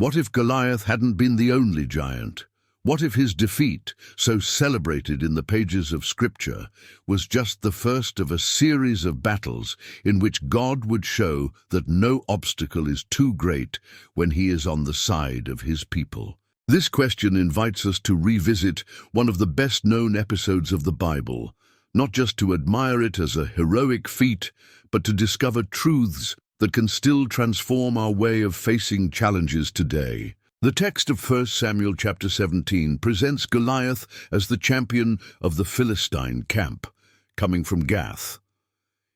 What if Goliath hadn't been the only giant? What if his defeat, so celebrated in the pages of Scripture, was just the first of a series of battles in which God would show that no obstacle is too great when he is on the side of his people? This question invites us to revisit one of the best-known episodes of the Bible, not just to admire it as a heroic feat, but to discover truths that can still transform our way of facing challenges today. The text of 1 Samuel chapter 17 presents Goliath as the champion of the Philistine camp, coming from Gath.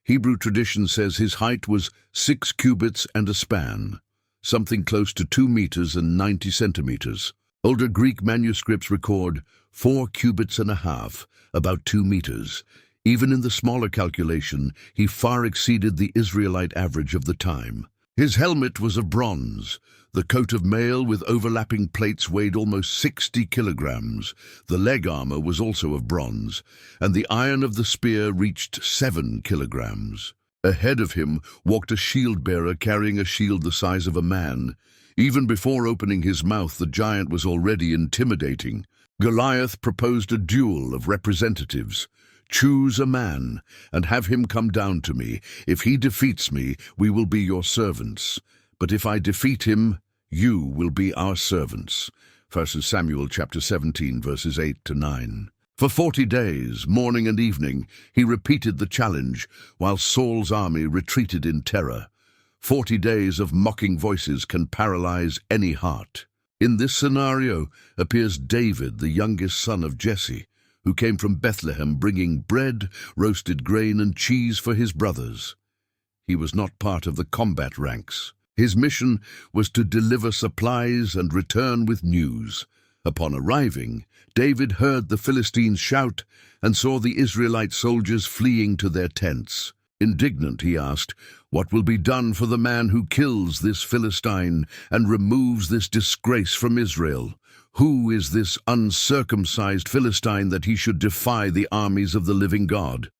Hebrew tradition says his height was 6 cubits and a span, something close to 2 meters and 90 centimeters. Older Greek manuscripts record 4 cubits and a half, about 2 meters. Even in the smaller calculation, he far exceeded the Israelite average of the time. His helmet was of bronze. The coat of mail with overlapping plates weighed almost 60 kilograms. The leg armor was also of bronze, and the iron of the spear reached 7 kilograms. Ahead of him walked a shield-bearer carrying a shield the size of a man. Even before opening his mouth, the giant was already intimidating. Goliath proposed a duel of representatives. Choose a man, and have him come down to me. If he defeats me, we will be your servants. But if I defeat him, you will be our servants. 1 Samuel chapter 17, verses 8 to 9. For 40 days, morning and evening, he repeated the challenge, while Saul's army retreated in terror. 40 days of mocking voices can paralyze any heart. In this scenario appears David, the youngest son of Jesse, who came from Bethlehem bringing bread, roasted grain, and cheese for his brothers. He was not part of the combat ranks. His mission was to deliver supplies and return with news. Upon arriving, David heard the Philistines shout and saw the Israelite soldiers fleeing to their tents. Indignant, he asked, "What will be done for the man who kills this Philistine and removes this disgrace from Israel? Who is this uncircumcised Philistine that he should defy the armies of the living God?"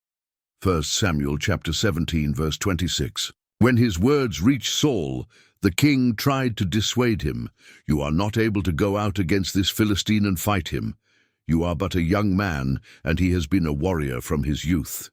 1 Samuel chapter 17, verse 26. When his words reached Saul, the king tried to dissuade him. "You are not able to go out against this Philistine and fight him. You are but a young man, and he has been a warrior from his youth."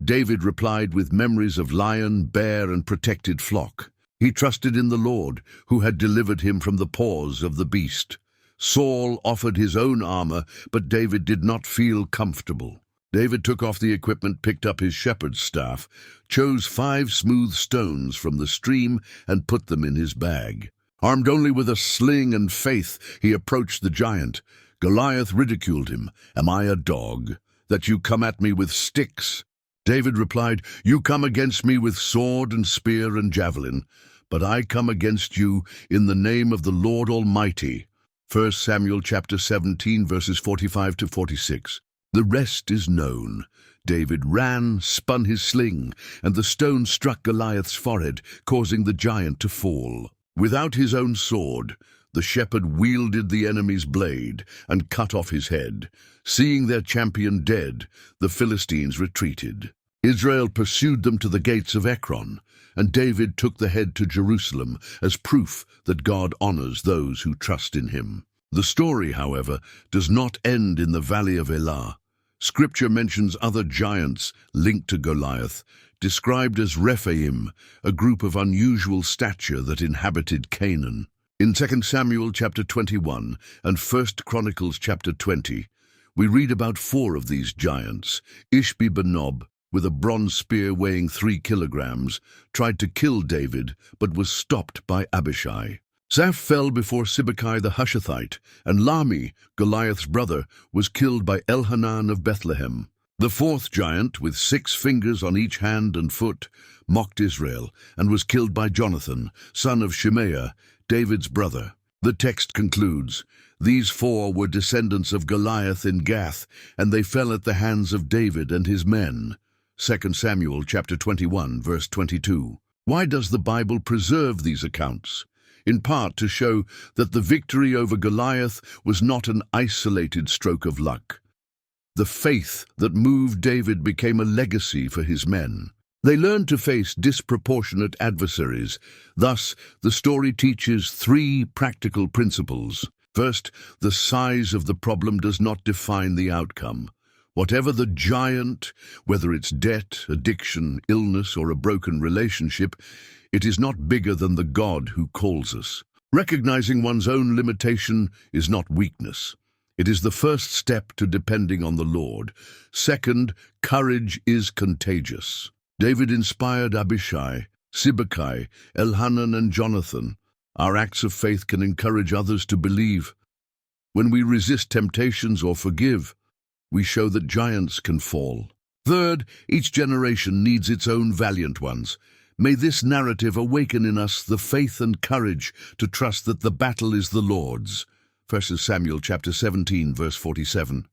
David replied with memories of lion, bear, and protected flock. He trusted in the Lord, who had delivered him from the paws of the beast. Saul offered his own armor, but David did not feel comfortable. David took off the equipment, picked up his shepherd's staff, chose 5 smooth stones from the stream, and put them in his bag. Armed only with a sling and faith, he approached the giant. Goliath ridiculed him. "Am I a dog, that you come at me with sticks?" David replied, "You come against me with sword and spear and javelin, but I come against you in the name of the Lord Almighty." 1 Samuel chapter 17, verses 45 to 46. The rest is known. David ran, spun his sling, and the stone struck Goliath's forehead, causing the giant to fall. Without his own sword, the shepherd wielded the enemy's blade and cut off his head. Seeing their champion dead, the Philistines retreated. Israel pursued them to the gates of Ekron, and David took the head to Jerusalem as proof that God honors those who trust in him. The story, however, does not end in the valley of Elah. Scripture mentions other giants linked to Goliath, described as Rephaim, a group of unusual stature that inhabited Canaan. In 2 Samuel chapter 21 and 1 Chronicles chapter 20, we read about 4 of these giants. Ishbi-benob, with a bronze spear weighing 3 kilograms, tried to kill David, but was stopped by Abishai. Zaph fell before Sibbecai the Hushathite, and Lahmi, Goliath's brother, was killed by Elhanan of Bethlehem. The 4th giant, with 6 fingers on each hand and foot, mocked Israel, and was killed by Jonathan, son of Shimea, David's brother. The text concludes, "These 4 were descendants of Goliath in Gath, and they fell at the hands of David and his men." 2 Samuel chapter 21, verse 22. Why does the Bible preserve these accounts? In part to show that the victory over Goliath was not an isolated stroke of luck. The faith that moved David became a legacy for his men. They learn to face disproportionate adversaries. Thus, the story teaches three practical principles. First, the size of the problem does not define the outcome. Whatever the giant, whether it's debt, addiction, illness, or a broken relationship, it is not bigger than the God who calls us. Recognizing one's own limitation is not weakness. It is the first step to depending on the Lord. Second, courage is contagious. David inspired Abishai, Sibbecai, Elhanan, and Jonathan. Our acts of faith can encourage others to believe. When we resist temptations or forgive, we show that giants can fall. Third, each generation needs its own valiant ones. May this narrative awaken in us the faith and courage to trust that the battle is the Lord's. 1 Samuel chapter 17, verse 47.